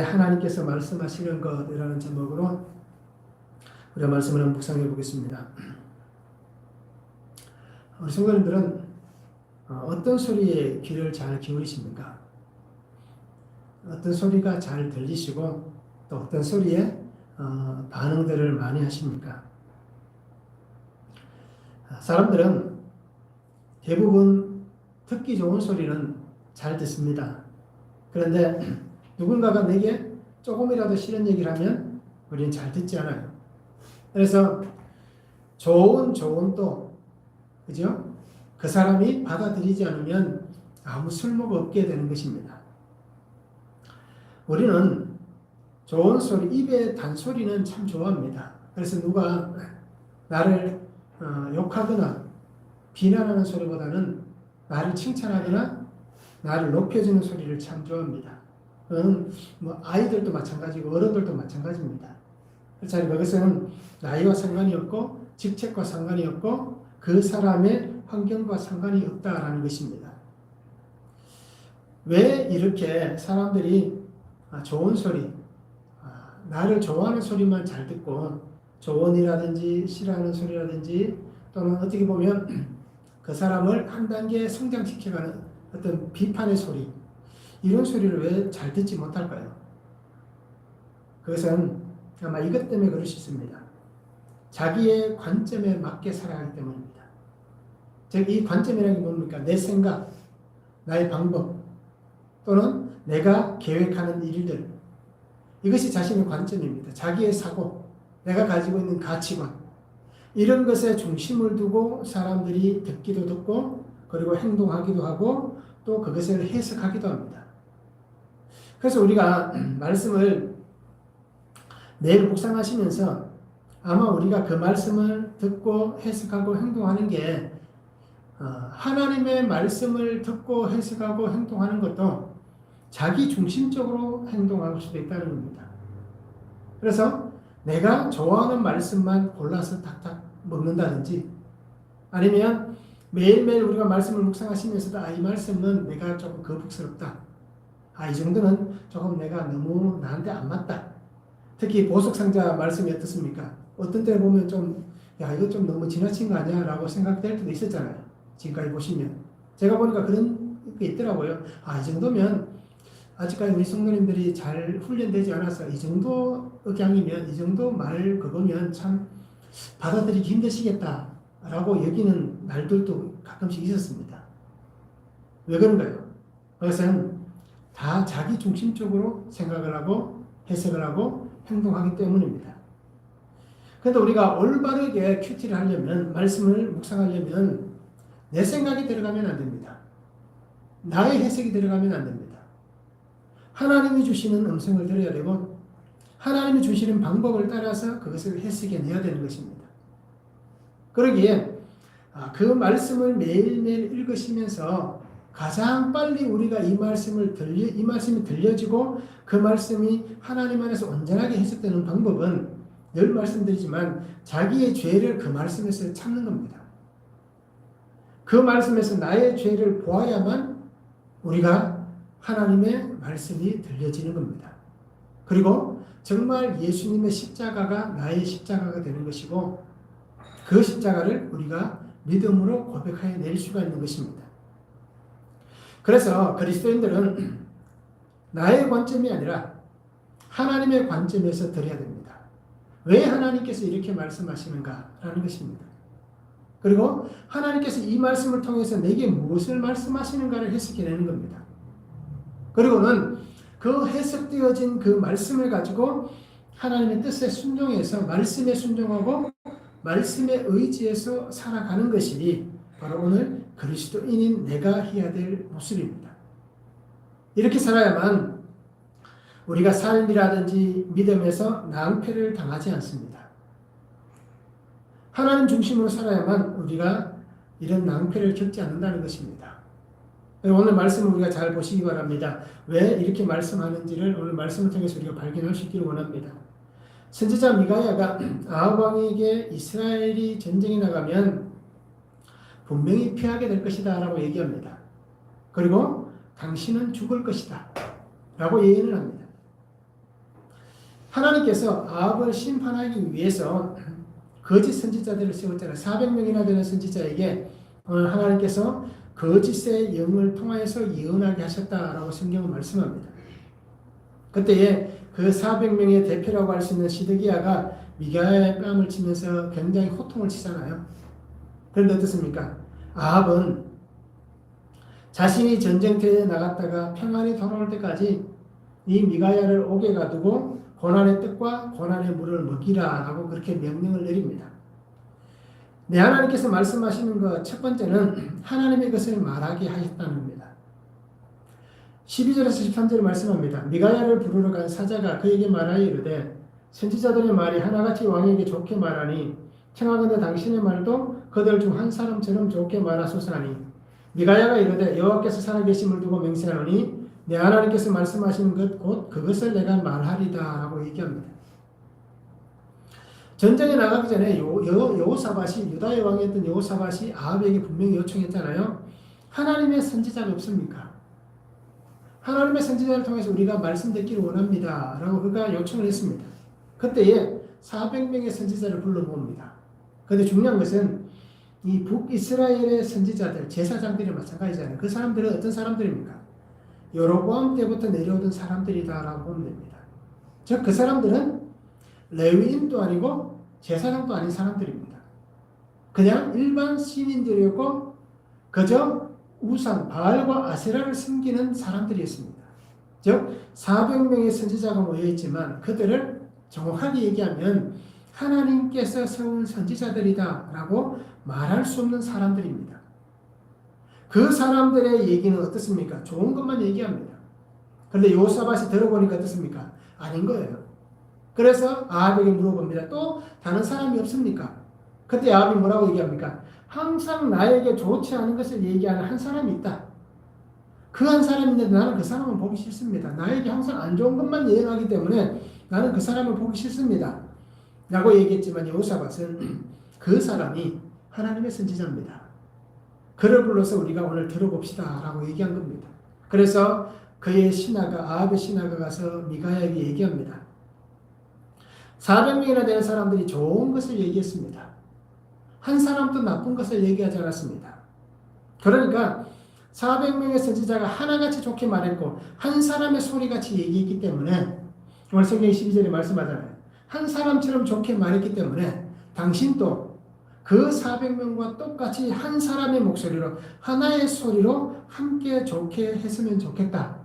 하나님께서 말씀하시는 것이라는 제목으로 우리가 말씀을 묵상해 보겠습니다. 우리 성도님들은 어떤 소리에 귀를 잘 기울이십니까? 어떤 소리가 잘 들리시고 또 어떤 소리에 반응들을 많이 하십니까? 사람들은 대부분 듣기 좋은 소리는 잘 듣습니다. 그런데 누군가가 내게 조금이라도 싫은 얘기를 하면 우리는 잘 듣지 않아요. 그래서 좋은 조언도 그죠? 그 사람이 받아들이지 않으면 아무 쓸모가 없게 되는 것입니다. 우리는 좋은 소리, 입의 단소리는 참 좋아합니다. 그래서 누가 나를 욕하거나 비난하는 소리보다는 나를 칭찬하거나 나를 높여주는 소리를 참 좋아합니다. 그건 뭐 아이들도 마찬가지고 어른들도 마찬가지입니다. 그렇잖아요. 그것은 나이와 상관이 없고 직책과 상관이 없고 그 사람의 환경과 상관이 없다라는 것입니다. 왜 이렇게 사람들이 좋은 소리, 나를 좋아하는 소리만 잘 듣고 조언이라든지 싫어하는 소리라든지 또는 어떻게 보면 그 사람을 한 단계 성장시켜가는 어떤 비판의 소리, 이런 소리를 왜 잘 듣지 못할까요? 그것은 아마 이것 때문에 그럴 수 있습니다. 자기의 관점에 맞게 살아가기 때문입니다. 즉, 이 관점이라는 게 뭡니까? 내 생각, 나의 방법, 또는 내가 계획하는 일들. 이것이 자신의 관점입니다. 자기의 사고, 내가 가지고 있는 가치관. 이런 것에 중심을 두고 사람들이 듣기도 듣고, 그리고 행동하기도 하고, 또 그것을 해석하기도 합니다. 그래서 우리가 말씀을 매일 묵상하시면서 아마 우리가 그 말씀을 듣고 해석하고 행동하는 게 하나님의 말씀을 듣고 해석하고 행동하는 것도 자기 중심적으로 행동할 수도 있다는 겁니다. 그래서 내가 좋아하는 말씀만 골라서 탁탁 먹는다든지 아니면 매일매일 우리가 말씀을 묵상하시면서도 이 말씀은 내가 조금 거북스럽다. 이 정도는 조금 내가 너무 나한테 안 맞다. 특히 보석상자 말씀이 어떻습니까? 어떤 때 보면 이거 좀 너무 지나친 거 아니야? 라고 생각될 때도 있었잖아요. 지금까지 보시면. 제가 보니까 그런 게 있더라고요. 이 정도면 아직까지 우리 성도님들이 잘 훈련되지 않아서 이 정도 억양이면, 이 정도 말 그거면 참 받아들이기 힘드시겠다. 라고 여기는 날들도 가끔씩 있었습니다. 왜 그런가요? 그것은 다 자기 중심적으로 생각을 하고 해석을 하고 행동하기 때문입니다. 그런데 우리가 올바르게 큐티를 하려면, 말씀을 묵상하려면 내 생각이 들어가면 안 됩니다. 나의 해석이 들어가면 안 됩니다. 하나님이 주시는 음성을 들어야 되고 하나님이 주시는 방법을 따라서 그것을 해석해내야 되는 것입니다. 그러기에 그 말씀을 매일매일 읽으시면서 가장 빨리 우리가 이 말씀이 들려지고 그 말씀이 하나님 안에서 온전하게 해석되는 방법은 늘 말씀드리지만 자기의 죄를 그 말씀에서 찾는 겁니다. 그 말씀에서 나의 죄를 보아야만 우리가 하나님의 말씀이 들려지는 겁니다. 그리고 정말 예수님의 십자가가 나의 십자가가 되는 것이고 그 십자가를 우리가 믿음으로 고백하여 낼 수가 있는 것입니다. 그래서 그리스도인들은 나의 관점이 아니라 하나님의 관점에서 들어야 됩니다. 왜 하나님께서 이렇게 말씀하시는가라는 것입니다. 그리고 하나님께서 이 말씀을 통해서 내게 무엇을 말씀하시는가를 해석해내는 겁니다. 그리고는 그 해석되어진 그 말씀을 가지고 하나님의 뜻에 순종해서 말씀에 순종하고 말씀에 의지해서 살아가는 것이 바로 오늘 그리스도인인 내가 해야 될 모습입니다. 이렇게 살아야만 우리가 삶이라든지 믿음에서 낭패를 당하지 않습니다. 하나님 중심으로 살아야만 우리가 이런 낭패를 겪지 않는다는 것입니다. 오늘 말씀을 우리가 잘 보시기 바랍니다. 왜 이렇게 말씀하는지를 오늘 말씀을 통해서 우리가 발견할 수 있기를 원합니다. 선지자 미가야가 아합 왕에게 이스라엘이 전쟁에 나가면 분명히 피하게 될 것이다 라고 얘기합니다. 그리고 당신은 죽을 것이다 라고 예언을 합니다. 하나님께서 아합을 심판하기 위해서 거짓 선지자들을 세웠잖아요. 400명이나 되는 선지자에게 하나님께서 거짓의 영을 통하여서 예언하게 하셨다라고 성경은 말씀합니다. 그때에 그 400명의 대표라고 할 수 있는 시드기야가 미가야의 뺨을 치면서 굉장히 호통을 치잖아요. 그런데 어떻습니까? 아합은 자신이 전쟁터에 나갔다가 평안히 돌아올 때까지 이 미가야를 옥에 가두고 고난의 떡과 고난의 물을 먹이라 라고 그렇게 명령을 내립니다. 네, 하나님께서 말씀하시는 것 첫 번째는 하나님의 것을 말하게 하셨다는 겁니다. 12절에서 13절에 말씀합니다. 미가야를 부르러 간 사자가 그에게 말하여 이르되 선지자들의 말이 하나같이 왕에게 좋게 말하니 청하건대 당신의 말도 그들 중 한 사람처럼 좋게 말하소서 하니 미가야가 이르되 여호와께서 살아계심을 두고 맹세하노니 내 하나님께서 말씀하시는 것 곧 그것을 내가 말하리다 라고 얘기합니다. 전쟁에 나가기 전에 여호사밧이 유다의 왕이었던 여호사밧이 아합에게 분명히 요청했잖아요. 하나님의 선지자가 없습니까? 하나님의 선지자를 통해서 우리가 말씀 듣기를 원합니다 라고 그가 요청을 했습니다. 그때에 400명의 선지자를 불러봅니다. 그런데 중요한 것은 이 북이스라엘의 선지자들, 제사장들이 마찬가지잖아요. 그 사람들은 어떤 사람들입니까? 여로보암 때부터 내려오던 사람들이다라고 보면 됩니다. 즉 그 사람들은 레위인도 아니고 제사장도 아닌 사람들입니다. 그냥 일반 시민들이었고 그저 우상, 바알과 아세라를 섬기는 사람들이었습니다. 즉 400명의 선지자가 모여있지만 그들을 정확하게 얘기하면 하나님께서 세운 선지자들이다 라고 말할 수 없는 사람들입니다. 그 사람들의 얘기는 어떻습니까? 좋은 것만 얘기합니다. 그런데 여호사밧이 들어보니까 어떻습니까? 아닌 거예요. 그래서 아합에게 물어봅니다. 또 다른 사람이 없습니까? 그때 아합이 뭐라고 얘기합니까? 항상 나에게 좋지 않은 것을 얘기하는 한 사람이 있다. 그 한 사람인데 나는 그 사람을 보기 싫습니다. 나에게 항상 안 좋은 것만 예언하기 때문에 나는 그 사람을 보기 싫습니다. 라고 얘기했지만 여호사밧은 그 사람이 하나님의 선지자입니다. 그를 불러서 우리가 오늘 들어봅시다 라고 얘기한 겁니다. 그래서 그의 신하가 아합의 신하가 가서 미가야에게 얘기합니다. 400명이나 되는 사람들이 좋은 것을 얘기했습니다. 한 사람도 나쁜 것을 얘기하지 않았습니다. 그러니까 400명의 선지자가 하나같이 좋게 말했고 한 사람의 소리같이 얘기했기 때문에 오늘 성경 12절에 말씀하잖아요. 한 사람처럼 좋게 말했기 때문에 당신도 그 400명과 똑같이 한 사람의 목소리로 하나의 소리로 함께 좋게 했으면 좋겠다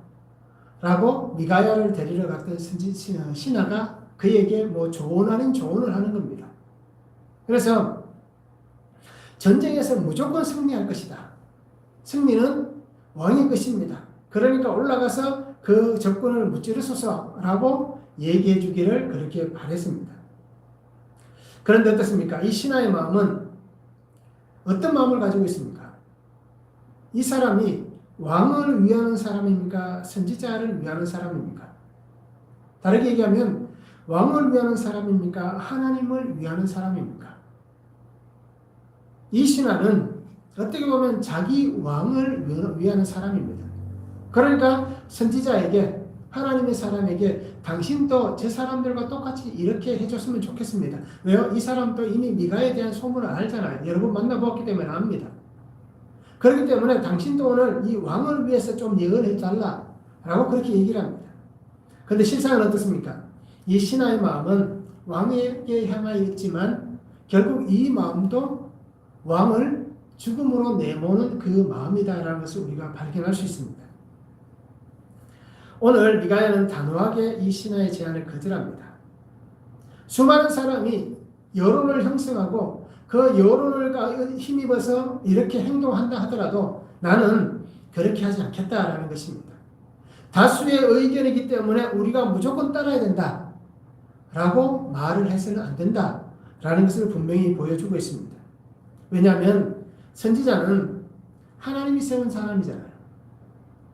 라고 미가야를 데리러 갔던 신하가 그에게 뭐 조언 아닌 조언을 하는 겁니다. 그래서 전쟁에서 무조건 승리할 것이다. 승리는 왕의 것입니다. 그러니까 올라가서 그 적군을 무찌르소서 라고 얘기해 주기를 그렇게 바랬습니다. 그런데 어떻습니까? 이 신하의 마음은 어떤 마음을 가지고 있습니까? 이 사람이 왕을 위하는 사람입니까? 선지자를 위하는 사람입니까? 다르게 얘기하면 왕을 위하는 사람입니까? 하나님을 위하는 사람입니까? 이 신하는 어떻게 보면 자기 왕을 위하는 사람입니다. 그러니까 선지자에게 하나님의 사람에게 당신도 제 사람들과 똑같이 이렇게 해줬으면 좋겠습니다. 왜요? 이 사람도 이미 미가에 대한 소문을 알잖아요. 여러 번 만나보았기 때문에 압니다. 그렇기 때문에 당신도 오늘 이 왕을 위해서 좀 예언해달라 라고 그렇게 얘기를 합니다. 그런데 실상은 어떻습니까? 이 신하의 마음은 왕에게 향하여 있지만 결국 이 마음도 왕을 죽음으로 내모는 그 마음이다라는 것을 우리가 발견할 수 있습니다. 오늘 미가야는 단호하게 이 신하의 제안을 거절합니다. 수많은 사람이 여론을 형성하고 그 여론을 힘입어서 이렇게 행동한다 하더라도 나는 그렇게 하지 않겠다라는 것입니다. 다수의 의견이기 때문에 우리가 무조건 따라야 된다 라고 말을 해서는 안 된다 라는 것을 분명히 보여주고 있습니다. 왜냐하면 선지자는 하나님이 세운 사람이잖아요.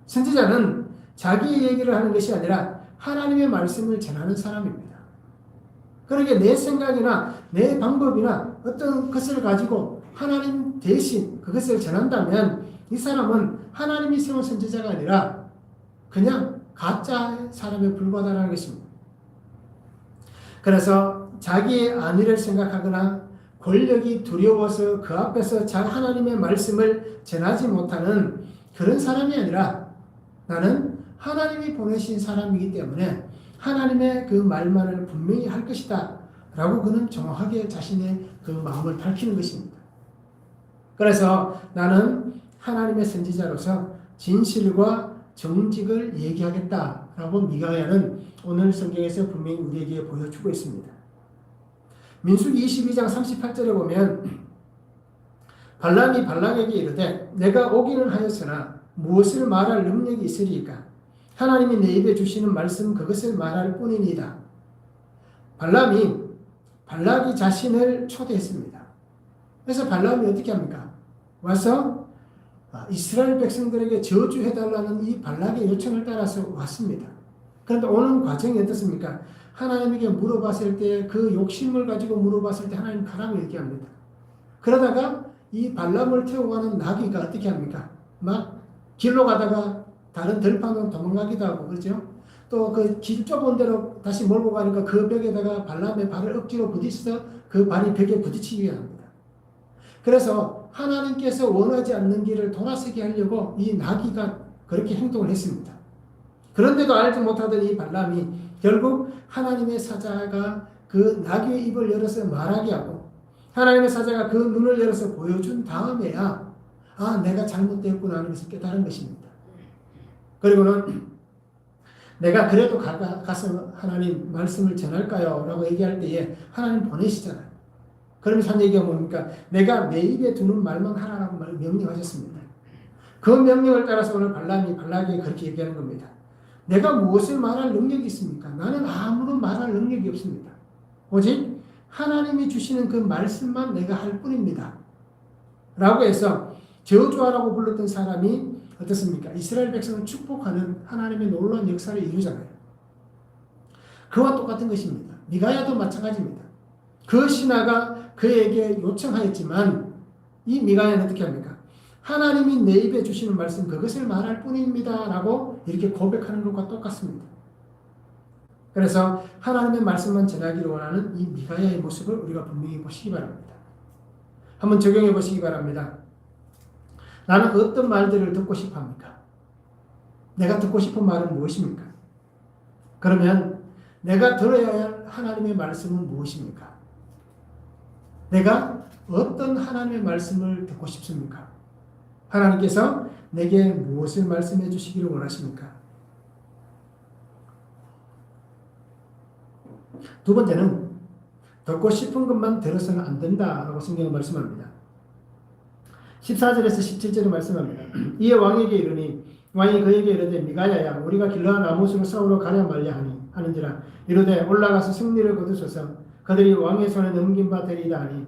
선지자는 자기 얘기를 하는 것이 아니라 하나님의 말씀을 전하는 사람입니다. 그러게 내 생각이나 내 방법이나 어떤 것을 가지고 하나님 대신 그것을 전한다면 이 사람은 하나님이 세운 선지자가 아니라 그냥 가짜 사람에 불과하다는 것입니다. 그래서 자기의 안위를 생각하거나 권력이 두려워서 그 앞에서 하나님의 말씀을 전하지 못하는 그런 사람이 아니라 나는 하나님이 보내신 사람이기 때문에 하나님의 그 말만을 분명히 할 것이다 라고 그는 정확하게 자신의 그 마음을 밝히는 것입니다. 그래서 나는 하나님의 선지자로서 진실과 정직을 얘기하겠다라고 미가야는 오늘 성경에서 분명히 우리에게 보여주고 있습니다. 민수기 22장 38절에 보면 발람이 발락에게 이르되 내가 오기는 하였으나 무엇을 말할 능력이 있으리이까 하나님이 내 입에 주시는 말씀 그것을 말할 뿐이니이다. 발락이 자신을 초대했습니다. 그래서 발람이 어떻게 합니까? 와서 이스라엘 백성들에게 저주해달라는 이 발락의 요청을 따라서 왔습니다. 그런데 오는 과정이 어떻습니까? 하나님에게 물어봤을 때 그 욕심을 가지고 물어봤을 때 하나님 가라고 얘기합니다. 그러다가 이 발람을 태워가는 나귀가 어떻게 합니까? 막 길로 가다가 다른 들판으로 도망가기도 하고 그렇죠? 또 그 길 좁은 데로 다시 몰고 가니까 그 벽에다가 발람의 발을 억지로 부딪혀서 그 발이 벽에 부딪히게 합니다. 그래서 하나님께서 원하지 않는 길을 돌아서게 하려고 이 나귀가 그렇게 행동을 했습니다. 그런데도 알지 못하던 이 발람이 결국 하나님의 사자가 그 나귀의 입을 열어서 말하게 하고 하나님의 사자가 그 눈을 열어서 보여준 다음에야 내가 잘못되었구나 하는 것을 깨달은 것입니다. 그리고는 내가 그래도 가서 하나님 말씀을 전할까요? 라고 얘기할 때에 하나님 보내시잖아요. 그러면서 한 얘기가 뭡니까? 내가 내 입에 두는 말만 하라라고 명령하셨습니다. 그 명령을 따라서 오늘 발락이 그렇게 얘기하는 겁니다. 내가 무엇을 말할 능력이 있습니까? 나는 아무런 말할 능력이 없습니다. 오직 하나님이 주시는 그 말씀만 내가 할 뿐입니다. 라고 해서 저주하라고 불렀던 사람이 어떻습니까? 이스라엘 백성을 축복하는 하나님의 놀라운 역사를 이루잖아요. 그와 똑같은 것입니다. 미가야도 마찬가지입니다. 그 신하가 그에게 요청하였지만 이 미가야는 어떻게 합니까? 하나님이 내 입에 주시는 말씀 그것을 말할 뿐입니다 라고 이렇게 고백하는 것과 똑같습니다. 그래서 하나님의 말씀만 전하기를 원하는 이 미가야의 모습을 우리가 분명히 보시기 바랍니다. 한번 적용해 보시기 바랍니다. 나는 어떤 말들을 듣고 싶어 합니까? 내가 듣고 싶은 말은 무엇입니까? 그러면 내가 들어야 할 하나님의 말씀은 무엇입니까? 내가 어떤 하나님의 말씀을 듣고 싶습니까? 하나님께서 내게 무엇을 말씀해 주시기를 원하십니까? 두 번째는 듣고 싶은 것만 들어서는 안 된다라고 성경은 말씀합니다. 14절에서 17절에 말씀합니다. 이에 왕에게 이르니 왕이 그에게 이르되 미가야야 우리가 길르앗 라못으로 싸우러 가랴 말랴 하는지라 이르되 올라가서 승리를 거두소서 그들이 왕의 손에 넘긴 바 되리이다 하니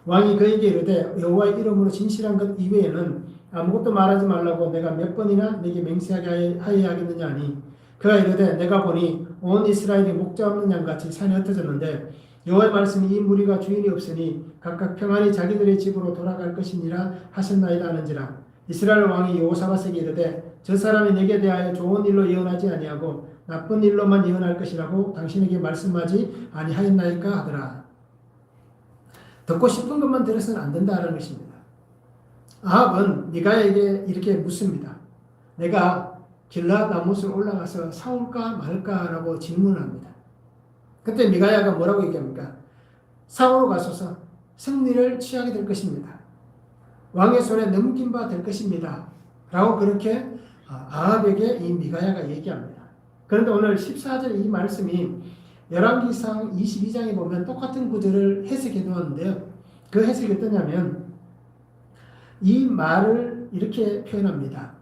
왕이 그에게 이르되 여호와의 이름으로 진실한 것 이외에는 아무것도 말하지 말라고 내가 몇 번이나 내게 맹세하게 하여야겠느냐 하니 그가 이르되 내가 보니 온 이스라엘이 목자 없는 양같이 산에 흩어졌는데 여호와의 말씀이 이 무리가 주인이 없으니 각각 평안히 자기들의 집으로 돌아갈 것이니라 하셨나이다 하는지라 이스라엘 왕이 여호사밧에게 이르되 저 사람이 내게 대하여 좋은 일로 예언하지 아니하고 나쁜 일로만 예언할 것이라고 당신에게 말씀하지 아니하였나이까 하더라. 듣고 싶은 것만 들어서는 안 된다는 것입니다. 아합은 미가야에게 이렇게 묻습니다. 내가 길르앗 라못을 올라가서 싸울까 말까라고 질문합니다. 그때 미가야가 뭐라고 얘기합니까? 싸우러 가소서 승리를 취하게 될 것입니다. 왕의 손에 넘긴 바 될 것입니다. 라고 그렇게 아합에게 이 미가야가 얘기합니다. 그런데 오늘 14절 이 말씀이 열왕기상 22장에 보면 똑같은 구절을 해석해 놓았는데요. 그 해석이 어떠냐면 이 말을 이렇게 표현합니다.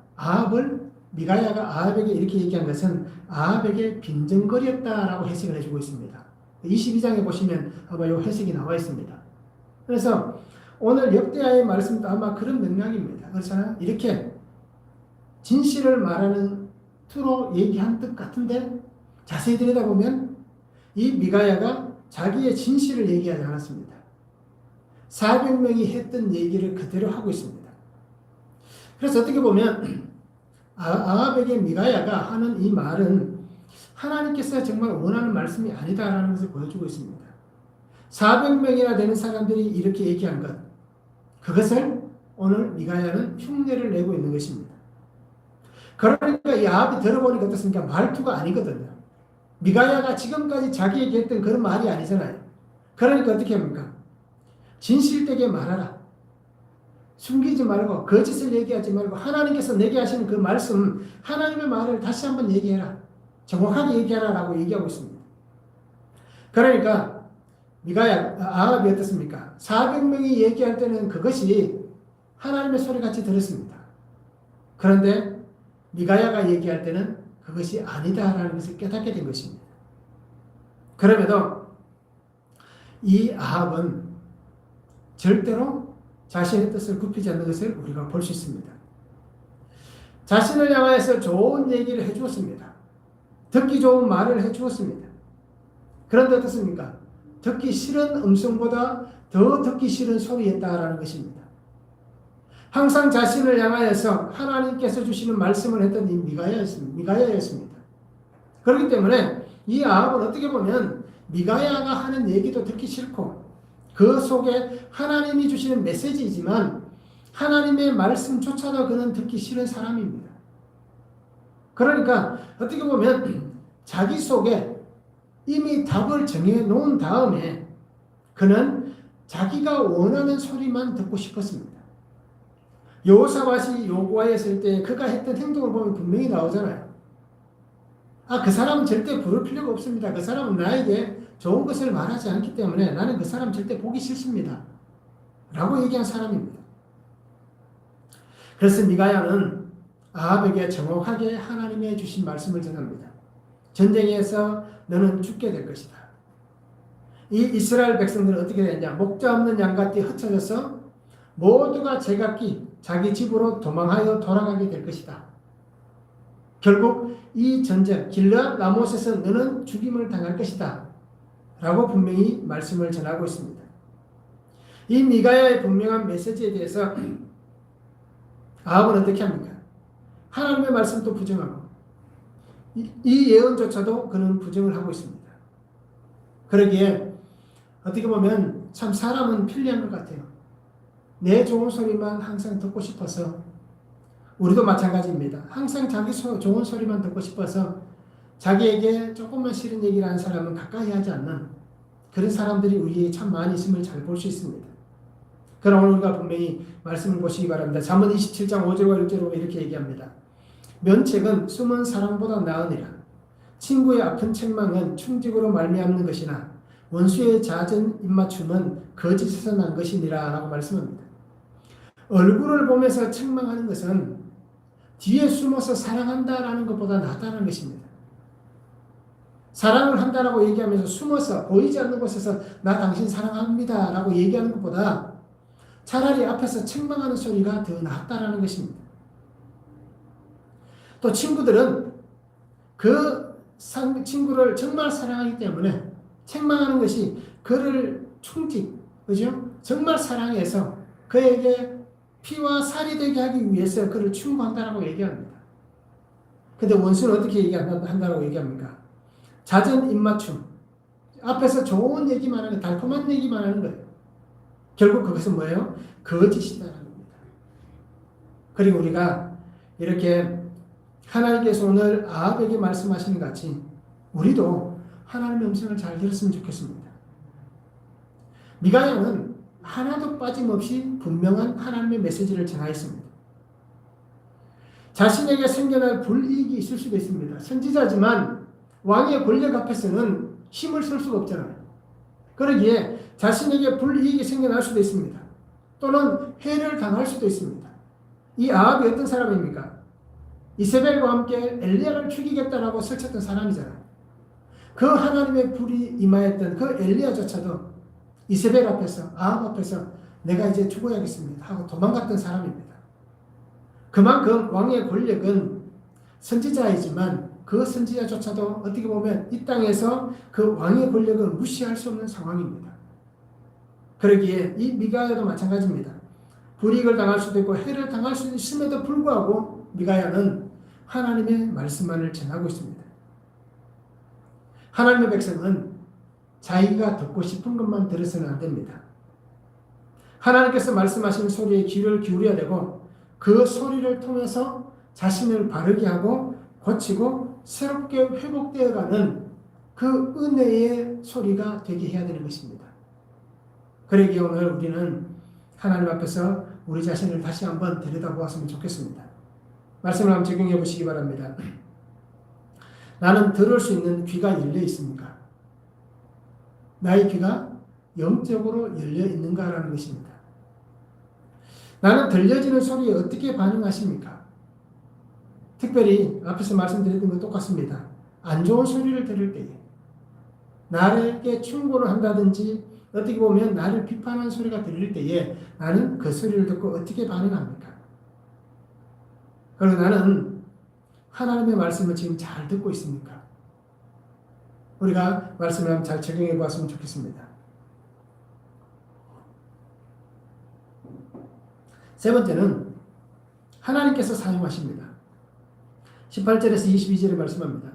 미가야가 아합에게 이렇게 얘기한 것은 아합에게 빈정거렸다라고 해석을 해주고 있습니다. 22장에 보시면 아마 이 해석이 나와 있습니다. 그래서 오늘 역대하의 말씀도 아마 그런 맥락입니다. 그렇잖아요. 이렇게 진실을 말하는 투로 얘기한 뜻 같은데 자세히 들여다보면 이 미가야가 자기의 진실을 얘기하지 않았습니다. 400명이 했던 얘기를 그대로 하고 있습니다. 그래서 어떻게 보면 아합에게 미가야가 하는 이 말은 하나님께서 정말 원하는 말씀이 아니다라는 것을 보여주고 있습니다. 400명이나 되는 사람들이 이렇게 얘기한 것, 그것을 오늘 미가야는 흉내를 내고 있는 것입니다. 그러니까 이 아합이 들어보니까 어떻습니까? 말투가 아니거든요. 미가야가 지금까지 자기에게 했던 그런 말이 아니잖아요. 그러니까 어떻게 합니까? 진실되게 말하라. 숨기지 말고 거짓을 얘기하지 말고 하나님께서 내게 하시는 그 말씀, 하나님의 말을 다시 한번 얘기해라. 정확하게 얘기하라 라고 얘기하고 있습니다. 그러니까 아합이 어떻습니까? 400명이 얘기할 때는 그것이 하나님의 소리같이 들었습니다. 그런데 미가야가 얘기할 때는 그것이 아니다라는 것을 깨닫게 된 것입니다. 그럼에도 이 아합은 절대로 자신의 뜻을 굽히지 않는 것을 우리가 볼 수 있습니다. 자신을 향하여서 좋은 얘기를 해주었습니다. 듣기 좋은 말을 해주었습니다. 그런데 어떻습니까? 듣기 싫은 음성보다 더 듣기 싫은 소리였다라는 것입니다. 항상 자신을 향하여서 하나님께서 주시는 말씀을 했던 이 미가야였습니다. 그렇기 때문에 이 아합은 어떻게 보면 미가야가 하는 얘기도 듣기 싫고 그 속에 하나님이 주시는 메시지이지만 하나님의 말씀조차도 그는 듣기 싫은 사람입니다. 그러니까 어떻게 보면 자기 속에 이미 답을 정해 놓은 다음에 그는 자기가 원하는 소리만 듣고 싶었습니다. 여호사밧이 요구하였을 때 그가 했던 행동을 보면 분명히 나오잖아요. 그 사람은 절대 부를 필요가 없습니다. 그 사람은 나에게 좋은 것을 말하지 않기 때문에 나는 그 사람 절대 보기 싫습니다. 라고 얘기한 사람입니다. 그래서 미가야는 아합에게 정확하게 하나님의 주신 말씀을 전합니다. 전쟁에서 너는 죽게 될 것이다. 이 이스라엘 백성들은 어떻게 됐냐? 목자 없는 양같이 흩어져서 모두가 제각기 자기 집으로 도망하여 돌아가게 될 것이다. 결국 이 전쟁 길르앗 라못에서 너는 죽임을 당할 것이다. 라고 분명히 말씀을 전하고 있습니다. 이 미가야의 분명한 메시지에 대해서 아합은 어떻게 합니까? 하나님의 말씀도 부정하고 이 예언조차도 그는 부정을 하고 있습니다. 그러기에 어떻게 보면 참 사람은 편리한 것 같아요. 내 좋은 소리만 항상 듣고 싶어서 우리도 마찬가지입니다. 항상 자기 좋은 소리만 듣고 싶어서 자기에게 조금만 싫은 얘기를 하는 사람은 가까이 하지 않는 그런 사람들이 우리에게 참 많이 있음을 잘 볼 수 있습니다. 그럼 오늘 우리가 분명히 말씀을 보시기 바랍니다. 잠언 27장 5절과 6절로 이렇게 얘기합니다. 면책은 숨은 사랑보다 나으니라. 친구의 아픈 책망은 충직으로 말미암는 것이나 원수의 잦은 입맞춤은 거짓에서 난 것이니라 라고 말씀합니다. 얼굴을 보면서 책망하는 것은 뒤에 숨어서 사랑한다라는 것보다 낫다는 것입니다. 사랑을 한다라고 얘기하면서 숨어서 보이지 않는 곳에서 나 당신 사랑합니다 라고 얘기하는 것보다 차라리 앞에서 책망하는 소리가 더 낫다라는 것입니다. 또 친구들은 그 친구를 정말 사랑하기 때문에 책망하는 것이 그를 그죠? 정말 사랑해서 그에게 피와 살이 되게 하기 위해서 그를 충고한다라고 얘기합니다. 근데 원수는 어떻게 한다라고 얘기합니까? 잦은 입맞춤. 앞에서 좋은 얘기만 하는, 달콤한 얘기만 하는 거예요. 결국 그것은 뭐예요? 거짓이다라는 겁니다. 그리고 우리가 이렇게 하나님께서 오늘 아합에게 말씀하시는 같이 우리도 하나님의 음성을 잘 들었으면 좋겠습니다. 미가야는 하나도 빠짐없이 분명한 하나님의 메시지를 전하였습니다. 자신에게 생겨날 불이익이 있을 수도 있습니다. 선지자지만 왕의 권력 앞에서는 힘을 쓸 수가 없잖아요. 그러기에 자신에게 불이익이 생겨날 수도 있습니다. 또는 해를 당할 수도 있습니다. 이 아합이 어떤 사람입니까? 이세벨과 함께 엘리야를 죽이겠다라고 설쳤던 사람이잖아요. 그 하나님의 불이 임하였던 그 엘리야조차도 이세벨 앞에서 아합 앞에서 내가 이제 죽어야겠습니다 하고 도망갔던 사람입니다. 그만큼 왕의 권력은 선지자이지만 그 선지자조차도 어떻게 보면 이 땅에서 그 왕의 권력을 무시할 수 없는 상황입니다. 그러기에 이 미가야도 마찬가지입니다. 불이익을 당할 수도 있고 해를 당할 수도 있음에도 불구하고 미가야는 하나님의 말씀만을 전하고 있습니다. 하나님의 백성은 자기가 듣고 싶은 것만 들어서는 안 됩니다. 하나님께서 말씀하시는 소리에 귀를 기울여야 되고 그 소리를 통해서 자신을 바르게 하고 고치고 새롭게 회복되어가는 그 은혜의 소리가 되게 해야 되는 것입니다. 그러기에 오늘 우리는 하나님 앞에서 우리 자신을 다시 한번 들여다보았으면 좋겠습니다. 말씀을 한번 적용해 보시기 바랍니다. 나는 들을 수 있는 귀가 열려 있습니까? 나의 귀가 영적으로 열려 있는가라는 것입니다. 나는 들려지는 소리에 어떻게 반응하십니까? 특별히 앞에서 말씀드렸던 것 똑같습니다. 안 좋은 소리를 들을 때에 나에게 충고를 한다든지 어떻게 보면 나를 비판하는 소리가 들릴 때에 나는 그 소리를 듣고 어떻게 반응합니까? 그리고 나는 하나님의 말씀을 지금 잘 듣고 있습니까? 우리가 말씀을 한번 잘 적용해 보았으면 좋겠습니다. 세 번째는 하나님께서 사용하십니다. 18절에서 22절에 말씀합니다.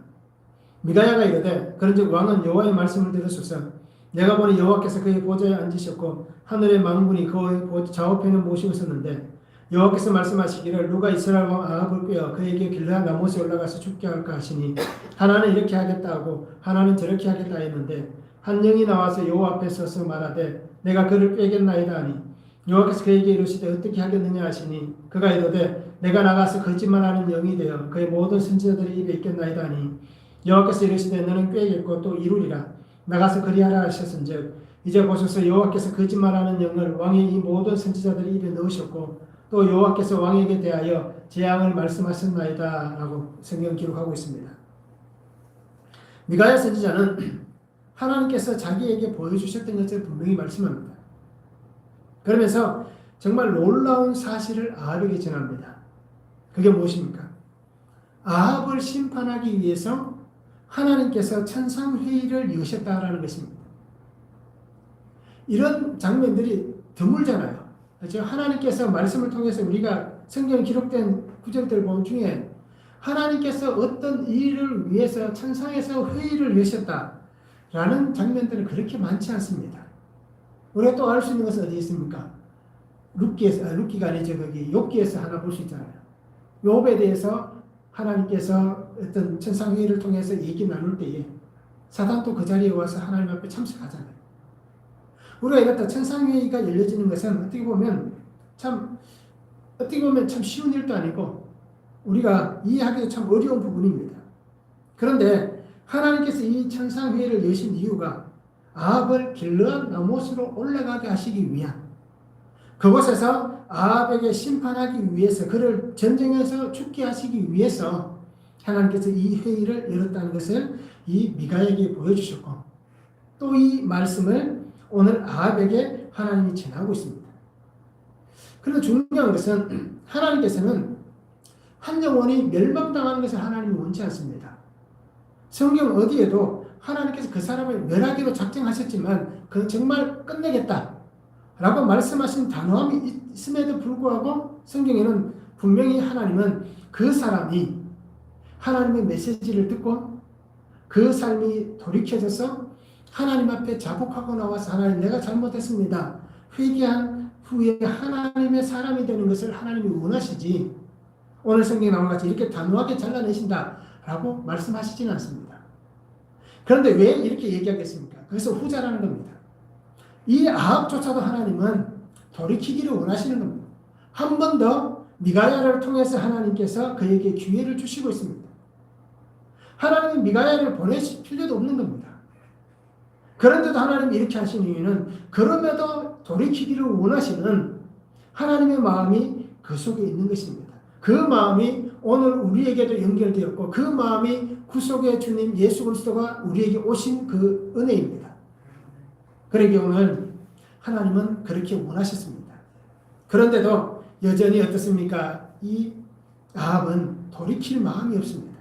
미가야가 이르되 그런즉 왕은 여호와의 말씀을 들으소서. 내가 보니 여호와께서 그의 보좌에 앉으셨고 하늘의 만군이 그의 좌우편에 모시고 있었는데 여호와께서 말씀하시기를 누가 이스라엘 왕 아합을 꾀어 그에게 길르앗 라못에 올라가서 죽게 할까 하시니 하나는 이렇게 하겠다 하고 하나는 저렇게 하겠다 했는데 한 영이 나와서 여호와 앞에 서서 말하되 내가 그를 꾀겠나이다 하니 여호와께서 그에게 이르시되 어떻게 하겠느냐 하시니 그가 이르되 내가 나가서 거짓말하는 영이 되어 그의 모든 선지자들의 입에 있겠나이다 하니 여호와께서 이르시되 너는 꾀겠고 또 이루리라 나가서 그리하라 하셨은즉 이제 보소서 여호와께서 거짓말하는 영을 왕의 이 모든 선지자들의 입에 넣으셨고 또 여호와께서 왕에게 대하여 재앙을 말씀하셨나이다 라고 성경 기록하고 있습니다. 미가야 선지자는 하나님께서 자기에게 보여주셨던 것을 분명히 말씀합니다. 그러면서 정말 놀라운 사실을 아합에게 전합니다. 그게 무엇입니까? 아합을 심판하기 위해서 하나님께서 천상회의를 여셨다라는 것입니다. 이런 장면들이 드물잖아요. 그렇죠? 하나님께서 말씀을 통해서 우리가 성경에 기록된 구절들 보면 중에 하나님께서 어떤 일을 위해서 천상에서 회의를 여셨다라는 장면들은 그렇게 많지 않습니다. 우리가 또 알 수 있는 것은 어디 있습니까? 룻기가 아니죠. 거기 욥기에서 하나 볼 수 있잖아요. 욥에 대해서 하나님께서 어떤 천상회의를 통해서 얘기 나눌 때에 사단도 그 자리에 와서 하나님 앞에 참석하잖아요. 우리가 이렇다 천상회의가 열려지는 것은 어떻게 보면 참 쉬운 일도 아니고 우리가 이해하기도 참 어려운 부분입니다. 그런데 하나님께서 이 천상회의를 여신 이유가 아합을 길르앗 라못으로 올라가게 하시기 위한 그곳에서 아합에게 심판하기 위해서 그를 전쟁에서 죽게 하시기 위해서 하나님께서 이 회의를 열었다는 것을 이 미가에게 보여주셨고 또 이 말씀을 오늘 아합에게 하나님이 전하고 있습니다. 그런데 중요한 것은 하나님께서는 한 영혼이 멸망당하는 것을 하나님이 원치 않습니다. 성경 어디에도 하나님께서 그 사람을 멸하기로 작정하셨지만 그건 정말 끝내겠다 라고 말씀하신 단호함이 있음에도 불구하고 성경에는 분명히 하나님은 그 사람이 하나님의 메시지를 듣고 그 삶이 돌이켜져서 하나님 앞에 자복하고 나와서 하나님 내가 잘못했습니다. 회개한 후에 하나님의 사람이 되는 것을 하나님이 원하시지 오늘 성경에 나온 같이 이렇게 단호하게 잘라내신다 라고 말씀하시지는 않습니다. 그런데 왜 이렇게 얘기하겠습니까? 그래서 후자라는 겁니다. 이 아합조차도 하나님은 돌이키기를 원하시는 겁니다. 한 번 더 미가야를 통해서 하나님께서 그에게 기회를 주시고 있습니다. 하나님은 미가야를 보내실 필요도 없는 겁니다. 그런데도 하나님이 이렇게 하신 이유는 그럼에도 돌이키기를 원하시는 하나님의 마음이 그 속에 있는 것입니다. 그 마음이 오늘 우리에게도 연결되었고 그 마음이 구속의 주님 예수 그리스도가 우리에게 오신 그 은혜입니다. 그러기에 오늘 하나님은 그렇게 원하셨습니다. 그런데도 여전히 어떻습니까? 이 아합은 돌이킬 마음이 없습니다.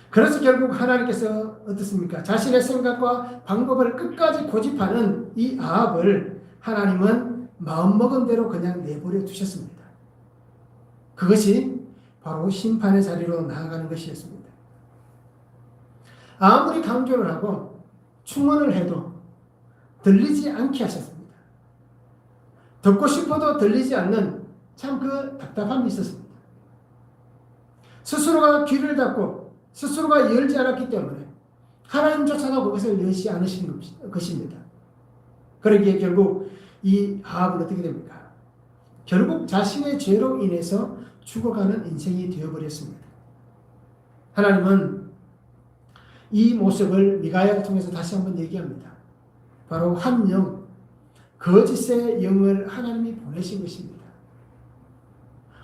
그래서 결국 하나님께서 어떻습니까? 자신의 생각과 방법을 끝까지 고집하는 이 아합을 하나님은 마음먹은 대로 그냥 내버려 두셨습니다. 그것이 바로 심판의 자리로 나아가는 것이었습니다. 아무리 강조를 하고 충원을 해도 들리지 않게 하셨습니다. 듣고 싶어도 들리지 않는 참 그 답답함이 있었습니다. 스스로가 귀를 닫고 스스로가 열지 않았기 때문에 하나님조차도 그것을 여시 않으신 것입니다. 그러기에 결국 이 아합은 어떻게 됩니까? 결국 자신의 죄로 인해서 죽어가는 인생이 되어버렸습니다. 하나님은 이 모습을 미가야를 통해서 다시 한번 얘기합니다. 바로 한 영, 거짓의 영을 하나님이 보내신 것입니다.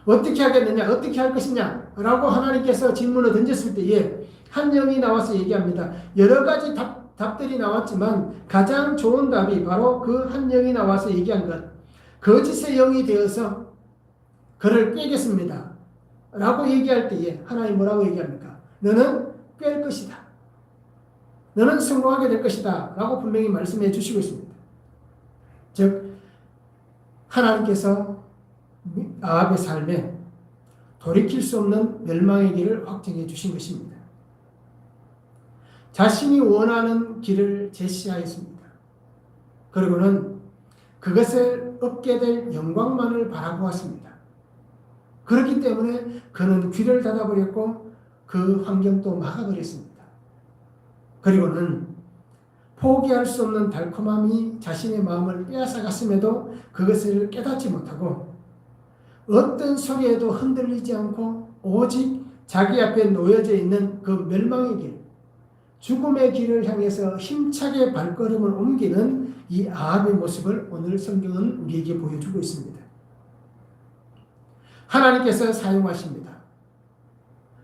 어떻게 하겠느냐? 어떻게 할 것이냐? 라고 하나님께서 질문을 던졌을 때에 한 영이 나와서 얘기합니다. 여러 가지 답들이 나왔지만 가장 좋은 답이 바로 그 한 영이 나와서 얘기한 것. 거짓의 영이 되어서 그를 꿰겠습니다. 라고 얘기할 때에 하나님 뭐라고 얘기합니까? 너는 꿰 것이다. 너는 성공하게 될 것이다. 라고 분명히 말씀해 주시고 있습니다. 즉 하나님께서 아합의 삶에 돌이킬 수 없는 멸망의 길을 확정해 주신 것입니다. 자신이 원하는 길을 제시하였습니다. 그리고는 그것을 얻게 될 영광만을 바라보았습니다. 그렇기 때문에 그는 귀를 닫아버렸고 그 환경도 막아버렸습니다. 그리고는 포기할 수 없는 달콤함이 자신의 마음을 빼앗아갔음에도 그것을 깨닫지 못하고 어떤 소리에도 흔들리지 않고 오직 자기 앞에 놓여져 있는 그 멸망의 길, 죽음의 길을 향해서 힘차게 발걸음을 옮기는 이 아합의 모습을 오늘 성경은 우리에게 보여주고 있습니다. 하나님께서 사용하십니다.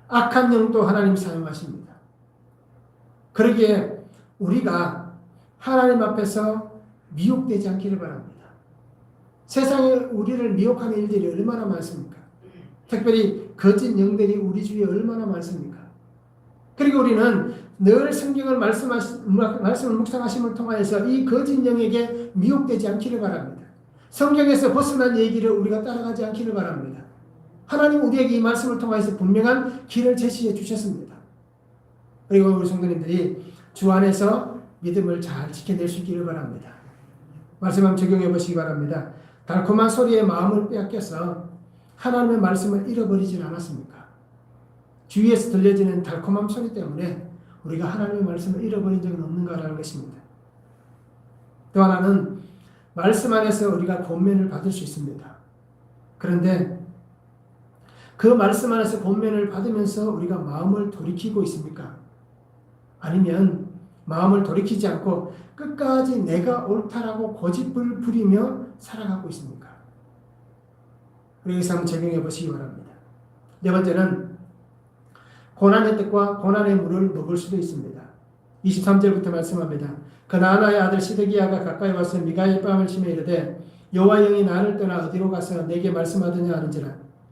악한 영도 하나님 사용하십니다. 그러기에 우리가 하나님 앞에서 미혹되지 않기를 바랍니다. 세상에 우리를 미혹하는 일들이 얼마나 많습니까? 특별히 거짓 영들이 우리 주위에 얼마나 많습니까? 그리고 우리는 늘 성경을 말씀을 묵상하심을 통하여서 이 거짓 영에게 미혹되지 않기를 바랍니다. 성경에서 벗어난 얘기를 우리가 따라가지 않기를 바랍니다. 하나님 우리에게 이 말씀을 통하여서 분명한 길을 제시해 주셨습니다. 그리고 우리 성도님들이 주 안에서 믿음을 잘 지켜낼 수 있기를 바랍니다. 말씀 한번 적용해 보시기 바랍니다. 달콤한 소리에 마음을 빼앗겨서 하나님의 말씀을 잃어버리진 않았습니까? 주위에서 들려지는 달콤한 소리 때문에 우리가 하나님의 말씀을 잃어버린 적은 없는가라는 것입니다. 또 하나는 말씀 안에서 우리가 권면을 받을 수 있습니다. 그런데 그 말씀 안에서 권면을 받으면서 우리가 마음을 돌이키고 있습니까? 아니면 마음을 돌이키지 않고 끝까지 내가 옳다라고 고집을 부리며 살아가고 있습니까? 여기서 한번 적용해 보시기 바랍니다. 네 번째는 고난의 뜻과 고난의 물을 먹을 수도 있습니다. 23절부터 말씀합니다. 그나아나의 아들 시드기야가 가까이 와서 미가야의 뺨을 치며 이르되 여호와 영이 나를 떠나 어디로 가서 내게 말씀하더냐 하는지라.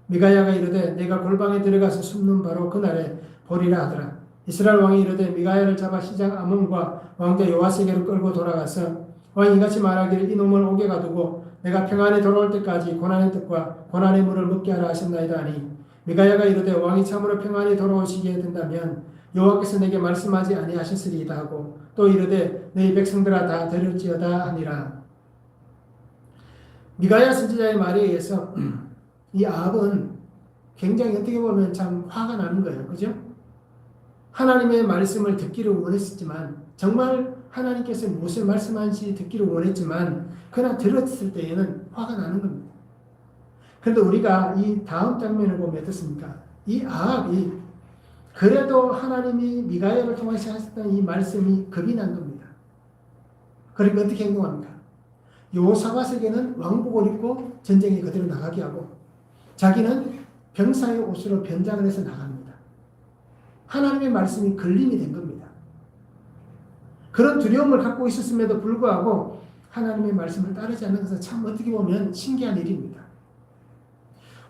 미가야가 이르되 내가 골방에 들어가서 숨는 바로 그날에 보리라 하더라. 이스라엘 왕이 이르되 미가야를 잡아 시장 아몬과 왕자 요아스에게로 끌고 돌아가서 왕이 이같이 말하기를 이놈을 옥에 가두고 내가 평안에 돌아올 때까지 고난의 뜻과 고난의 물을 먹게 하라 하셨나이다 하니 미가야가 이르되 왕이 참으로 평안히 돌아오시게 된다면 여호와께서 내게 말씀하지 아니하셨으리이다 하고 또 이르되 너희 백성들아 다 들을지어다 하니라. 미가야 선지자의 말에 의해서 이 아합은 굉장히 어떻게 보면 참 화가 나는 거예요. 그죠? 하나님의 말씀을 듣기를 원했었지만 정말 하나님께서 무엇을 말씀하는지 듣기를 원했지만 그러나 들었을 때에는 화가 나는 겁니다. 그런데 우리가 이 다음 장면을 보면 어떻습니까? 이 아합이 그래도 하나님이 미가야를 통해서 하셨던 이 말씀이 겁이 난 겁니다. 그러니까 어떻게 행동합니까? 여호사밧에게는 왕복을 입고 전쟁에 그대로 나가게 하고 자기는 병사의 옷으로 변장을 해서 나갑니다. 하나님의 말씀이 걸림이 된 겁니다. 그런 두려움을 갖고 있었음에도 불구하고 하나님의 말씀을 따르지 않는 것은 참 어떻게 보면 신기한 일입니다.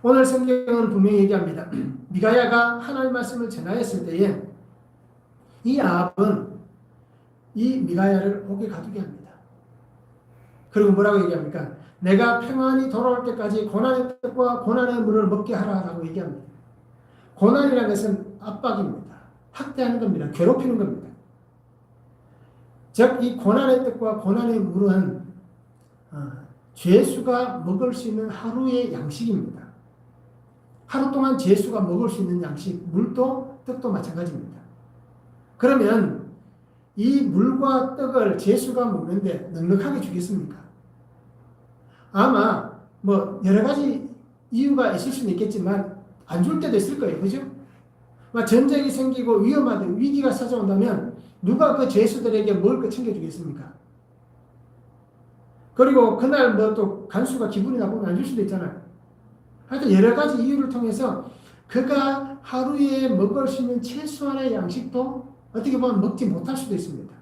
오늘 성경은 분명히 얘기합니다. 미가야가 하나님의 말씀을 전하였을 때에 이 아합은 이 미가야를 옥에 가두게 합니다. 그리고 뭐라고 얘기합니까? 내가 평안히 돌아올 때까지 고난의 뜻과 고난의 물을 먹게 하라라고 얘기합니다. 고난이라는 것은 압박입니다. 학대하는 겁니다. 괴롭히는 겁니다. 즉 이 고난의 뜻과 고난의 물은 죄수가 먹을 수 있는 하루의 양식입니다. 하루 동안 죄수가 먹을 수 있는 양식, 물도 떡도 마찬가지입니다. 그러면 이 물과 떡을 죄수가 먹는데 넉넉하게 주겠습니까? 아마 뭐 여러 가지 이유가 있을 수는 있겠지만 안 줄 때도 있을 거예요. 그죠? 전쟁이 생기고 위험하다, 위기가 찾아온다면 누가 그 죄수들에게 먹을 거 챙겨주겠습니까? 그리고 그날 뭐 또 간수가 기분이 나쁘면 안 줄 수도 있잖아요. 하여튼 여러 가지 이유를 통해서 그가 하루에 먹을 수 있는 최소한의 양식도 어떻게 보면 먹지 못할 수도 있습니다.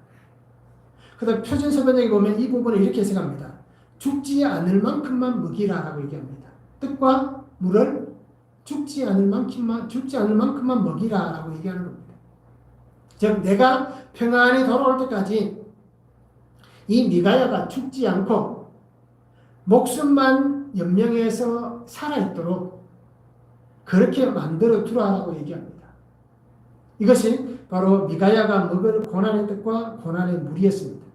그다음 표준서변형에 보면 이 부분을 이렇게 해석합니다. 죽지 않을 만큼만 먹이라라고 얘기합니다. 떡과 물을 죽지 않을 만큼만 먹이라라고 얘기하는 겁니다. 즉 내가 평안히 돌아올 때까지 이 미가야가 죽지 않고 목숨만 연명해서 살아있도록 그렇게 만들어 두라라고 얘기합니다. 이것이 바로 미가야가 먹을 고난의 뜻과 고난의 물이었습니다.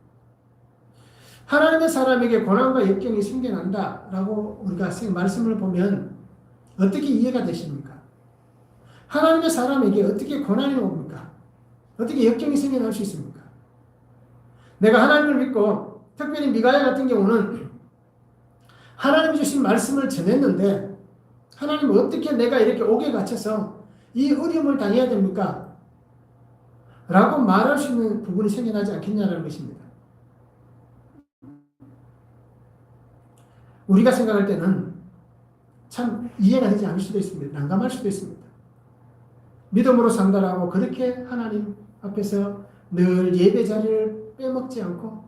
하나님의 사람에게 고난과 역경이 생겨난다라고 우리가 말씀을 보면 어떻게 이해가 되십니까? 하나님의 사람에게 어떻게 고난이 옵니까? 어떻게 역경이 생겨날 수 있습니까? 내가 하나님을 믿고 특별히 미가야 같은 경우는 하나님이 주신 말씀을 전했는데 하나님 어떻게 내가 이렇게 옥에 갇혀서 이 어려움을 당해야 됩니까? 라고 말할 수 있는 부분이 생겨나지 않겠냐는 것입니다. 우리가 생각할 때는 참 이해가 되지 않을 수도 있습니다. 난감할 수도 있습니다. 믿음으로 산다라고 그렇게 하나님 앞에서 늘 예배 자리를 빼먹지 않고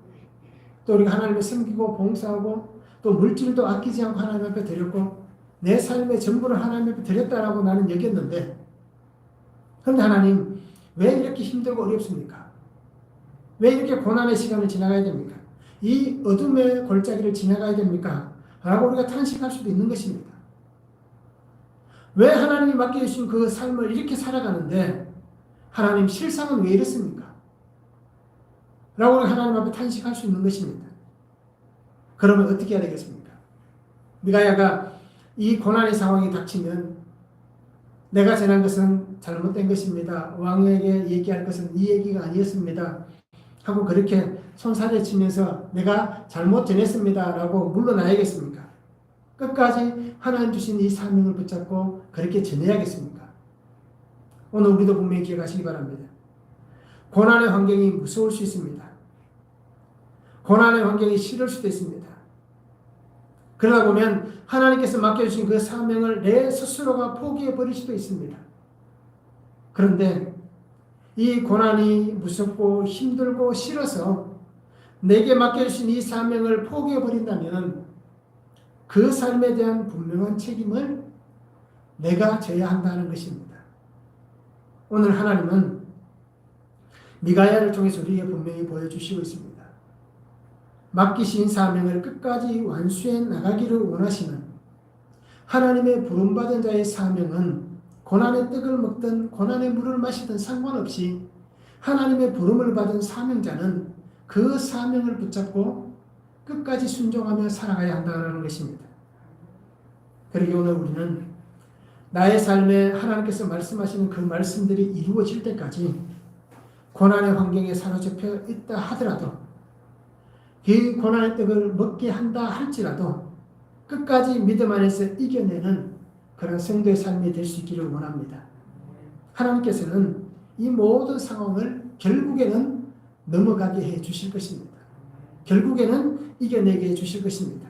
또 우리가 하나님을 섬기고 봉사하고 또 물질도 아끼지 않고 하나님 앞에 드렸고 내 삶의 전부를 하나님 앞에 드렸다라고 나는 여겼는데 그런데 하나님 왜 이렇게 힘들고 어렵습니까? 왜 이렇게 고난의 시간을 지나가야 됩니까? 이 어둠의 골짜기를 지나가야 됩니까? 라고 우리가 탄식할 수도 있는 것입니다. 왜 하나님이 맡겨주신 그 삶을 이렇게 살아가는데 하나님 실상은 왜 이렇습니까? 라고 우리가 하나님 앞에 탄식할 수 있는 것입니다. 그러면 어떻게 해야 되겠습니까? 미가야가 이 고난의 상황이 닥치면 내가 전한 것은 잘못된 것입니다. 왕에게 얘기할 것은 이 얘기가 아니었습니다. 하고 그렇게 손살에 치면서 내가 잘못 전했습니다. 라고 물러나야겠습니까? 끝까지 하나님 주신 이 사명을 붙잡고 그렇게 전해야겠습니까? 오늘 우리도 분명히 기억하시기 바랍니다. 고난의 환경이 무서울 수 있습니다. 고난의 환경이 싫을 수도 있습니다. 그러다 보면 하나님께서 맡겨주신 그 사명을 내 스스로가 포기해버릴 수도 있습니다. 그런데 이 고난이 무섭고 힘들고 싫어서 내게 맡겨주신 이 사명을 포기해버린다면 그 삶에 대한 분명한 책임을 내가 져야 한다는 것입니다. 오늘 하나님은 미가야를 통해서 우리에게 분명히 보여주시고 있습니다. 맡기신 사명을 끝까지 완수해 나가기를 원하시는 하나님의 부름받은 자의 사명은 고난의 떡을 먹든 고난의 물을 마시든 상관없이 하나님의 부름을 받은 사명자는 그 사명을 붙잡고 끝까지 순종하며 살아가야 한다는 것입니다. 그러기 오늘 우리는 나의 삶에 하나님께서 말씀하시는 그 말씀들이 이루어질 때까지 고난의 환경에 사로잡혀 있다 하더라도 그 고난의 떡을 먹게 한다 할지라도 끝까지 믿음 안에서 이겨내는 그런 성도의 삶이 될 수 있기를 원합니다. 하나님께서는 이 모든 상황을 결국에는 넘어가게 해 주실 것입니다. 결국에는 이겨내게 해 주실 것입니다.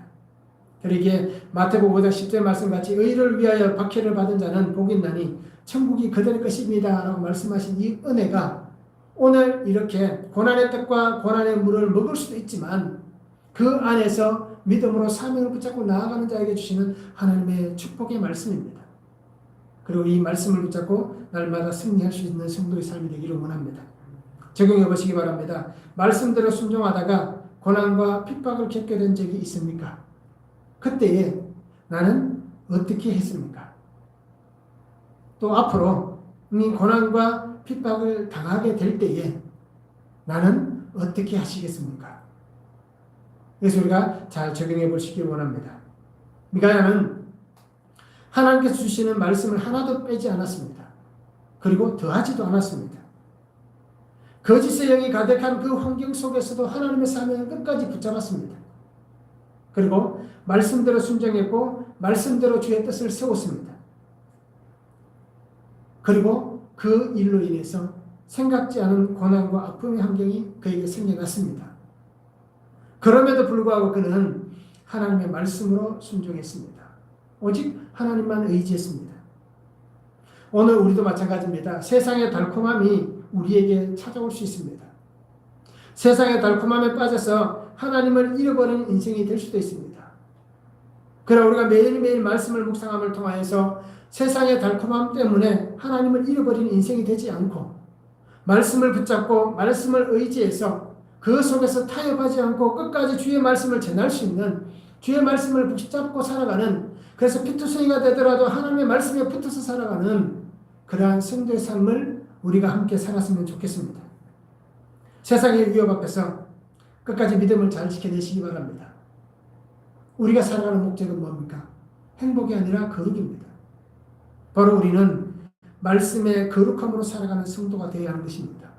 그러기에 마태복음 5장 10절 말씀같이 의를 위하여 박해를 받은 자는 복이 있나니 천국이 그들의 것입니다 라고 말씀하신 이 은혜가 오늘 이렇게 고난의 떡과 고난의 물을 먹을 수도 있지만 그 안에서 믿음으로 사명을 붙잡고 나아가는 자에게 주시는 하나님의 축복의 말씀입니다. 그리고 이 말씀을 붙잡고 날마다 승리할 수 있는 성도의 삶이 되기를 원합니다. 적용해 보시기 바랍니다. 말씀대로 순종하다가 고난과 핍박을 겪게 된 적이 있습니까? 그때에 나는 어떻게 했습니까? 또 앞으로 이 고난과 핍박을 당하게 될 때에 나는 어떻게 하시겠습니까? 그래서 우리가 잘 적용해 보시기 원합니다. 미가야는 하나님께서 주시는 말씀을 하나도 빼지 않았습니다. 그리고 더하지도 않았습니다. 거짓의 영이 가득한 그 환경 속에서도 하나님의 사명을 끝까지 붙잡았습니다. 그리고 말씀대로 순종했고 말씀대로 주의 뜻을 세웠습니다. 그리고 그 일로 인해서 생각지 않은 고난과 아픔의 환경이 그에게 생겨났습니다. 그럼에도 불구하고 그는 하나님의 말씀으로 순종했습니다. 오직 하나님만 의지했습니다. 오늘 우리도 마찬가지입니다. 세상의 달콤함이 우리에게 찾아올 수 있습니다. 세상의 달콤함에 빠져서 하나님을 잃어버리는 인생이 될 수도 있습니다. 그러나 우리가 매일매일 말씀을 묵상함을 통하여서 세상의 달콤함 때문에 하나님을 잃어버리는 인생이 되지 않고 말씀을 붙잡고 말씀을 의지해서 그 속에서 타협하지 않고 끝까지 주의 말씀을 전할 수 있는 주의 말씀을 붙잡고 살아가는, 그래서 피투성이가 되더라도 하나님의 말씀에 붙어서 살아가는 그러한 성도의 삶을 우리가 함께 살았으면 좋겠습니다. 세상의 위협 앞에서 끝까지 믿음을 잘 지켜내시기 바랍니다. 우리가 살아가는 목적은 뭡니까? 행복이 아니라 거룩입니다. 바로 우리는 말씀의 거룩함으로 살아가는 성도가 되어야 하는 것입니다.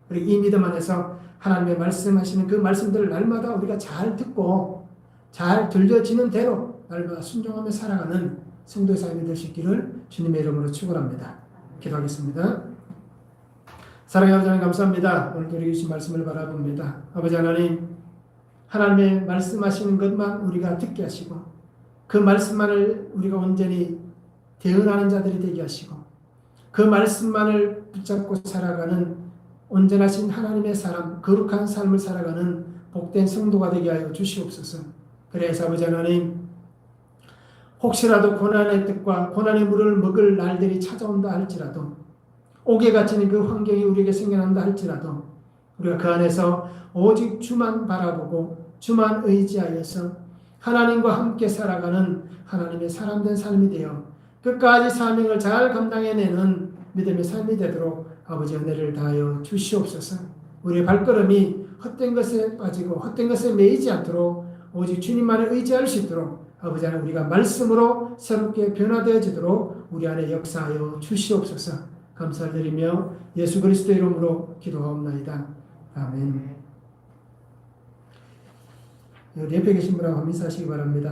그리고 이 믿음 안에서 하나님의 말씀하시는 그 말씀들을 날마다 우리가 잘 듣고 잘 들려지는 대로 날마다 순종하며 살아가는 성도의 삶이 될 수 있기를 주님의 이름으로 축원합니다. 기도하겠습니다. 사랑하는 아버지 하나님 감사합니다. 오늘도 우리에게 주신 말씀을 바라봅니다. 아버지 하나님, 하나님의 말씀하시는 것만 우리가 듣게 하시고 그 말씀만을 우리가 온전히 대언하는 자들이 되게 하시고 그 말씀만을 붙잡고 살아가는 온전하신 하나님의 사람, 거룩한 삶을 살아가는 복된 성도가 되게 하여 주시옵소서. 그래서 아버지 하나님, 혹시라도 고난의 뜻과 고난의 물을 먹을 날들이 찾아온다 할지라도, 옥에 갇히는 그 환경이 우리에게 생겨난다 할지라도 우리가 그 안에서 오직 주만 바라보고 주만 의지하여서 하나님과 함께 살아가는 하나님의 사람된 삶이 되어 끝까지 사명을 잘 감당해내는 믿음의 삶이 되도록 아버지 은혜를 다하여 주시옵소서. 우리의 발걸음이 헛된 것에 빠지고 헛된 것에 매이지 않도록 오직 주님만을 의지할 수 있도록 아버지 하나님, 우리가 말씀으로 새롭게 변화되어지도록 우리 안에 역사하여 주시옵소서. 감사를 드리며 예수 그리스도의 이름으로 기도하옵나이다. 아멘. 옆에 계신 분하고 인사하시기 바랍니다.